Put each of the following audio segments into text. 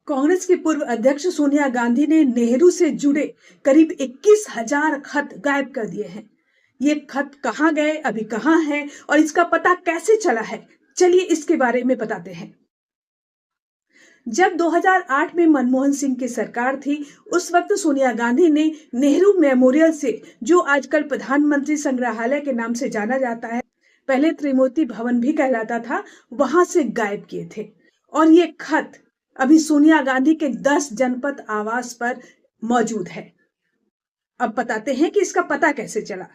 कांग्रेस की पूर्व अध्यक्ष सोनिया गांधी ने नेहरू से जुड़े करीब 21,000 खत गायब कर दिए हैं। ये खत कहां गए, अभी कहां हैं और इसका पता कैसे चला है, चलिए इसके बारे में बताते हैं। जब 2008 में मनमोहन सिंह की सरकार थी, उस वक्त सोनिया गांधी ने नेहरू मेमोरियल से, जो आजकल प्रधानमंत्री संग्रहालय के नाम से जाना जाता है, पहले त्रिमूर्ति भवन भी कहलाता था, वहां से गायब किए थे। और ये खत अभी सोनिया गांधी के 10 जनपद आवास पर मौजूद है। अब बताते हैं कि इसका पता कैसे चला।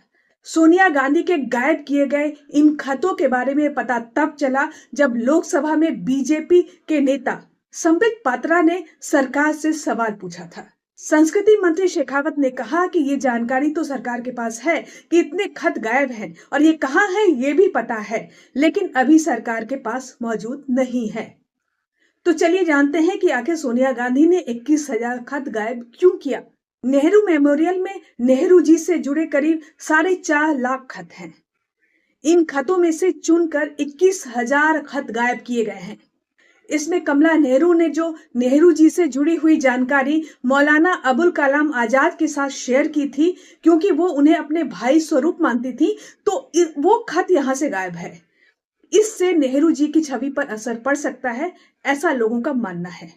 सोनिया गांधी के गायब किए गए इन खतों के बारे में पता तब चला जब लोकसभा में बीजेपी के नेता संबित पात्रा ने सरकार से सवाल पूछा था। संस्कृति मंत्री शेखावत ने कहा कि ये जानकारी तो सरकार के पास है कि इतने खत गायब हैं और ये कहाँ है ये भी पता है, लेकिन अभी सरकार के पास मौजूद नहीं है। तो चलिए जानते हैं कि आखिर सोनिया गांधी ने 21,000 खत गायब क्यों किया। नेहरू मेमोरियल में नेहरू जी से जुड़े करीब 4.5 लाख खत हैं। इन खतों में से चुनकर 21,000 खत गायब किए गए हैं। इसमें कमला नेहरू ने जो नेहरू जी से जुड़ी हुई जानकारी मौलाना अबुल कलाम आजाद के साथ शेयर की थी, क्योंकि वो उन्हें अपने भाई स्वरूप मानती थी, तो वो खत यहाँ से गायब है। इससे नेहरू जी की छवि पर असर पड़ सकता है, ऐसा लोगों का मानना है।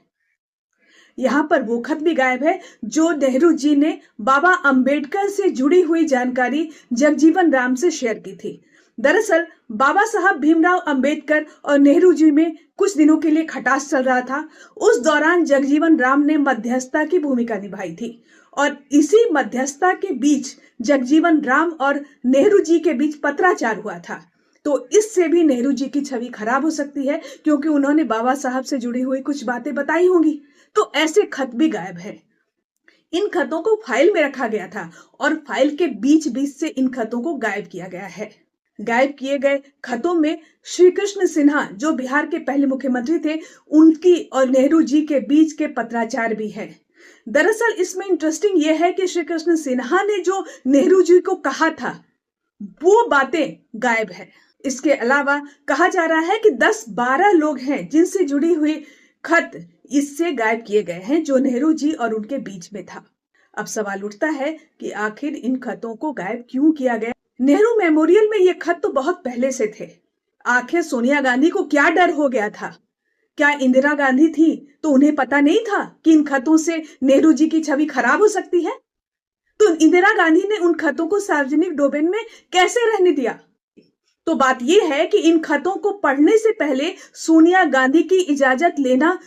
यहाँ पर वो खत भी गायब है जो नेहरू जी ने बाबा अंबेडकर से जुड़ी हुई जानकारी जगजीवन राम से शेयर की थी। दरअसल बाबा साहब भीमराव अंबेडकर और नेहरू जी में कुछ दिनों के लिए खटास चल रहा था। उस दौरान जगजीवन राम ने मध्यस्थता की भूमिका निभाई थी और इसी मध्यस्थता के बीच जगजीवन राम और नेहरू जी के बीच पत्राचार हुआ था। तो इससे भी नेहरू जी की छवि खराब हो सकती है, क्योंकि उन्होंने बाबा साहब से जुड़ी हुई कुछ बातें बताई होंगी। तो ऐसे खत भी गायब है। इन खतों को फाइल में रखा गया था और फाइल के बीच बीच से इन खतों को गायब किया गया है। गायब किए गए खतों में श्री कृष्ण सिन्हा, जो बिहार के पहले मुख्यमंत्री थे, उनकी और नेहरू जी के बीच के पत्राचार भी है। दरअसल इसमें इंटरेस्टिंग यह है कि श्री कृष्ण सिन्हा ने जो नेहरू जी को कहा था, वो बातें गायब है। इसके अलावा कहा जा रहा है कि 10-12 लोग हैं जिनसे जुड़ी हुई खत इससे गायब किए गए हैं, जो नेहरू जी और उनके बीच में था। अब सवाल उठता है कि आखिर इन खतों को गायब क्यों किया गया। नेहरू मेमोरियल में ये खत तो बहुत पहले से थे। आखिर सोनिया गांधी को क्या डर हो गया था? क्या इंदिरा गांधी थी तो उन्हें पता नहीं था कि इन खतों से नेहरू जी की छवि खराब हो सकती है? तो इंदिरा गांधी ने उन खतों को सार्वजनिक डोमेन में कैसे रहने दिया? तो बात यह है कि इन खतों को पढ़ने से पहले सोनिया गांधी की इजाजत लेना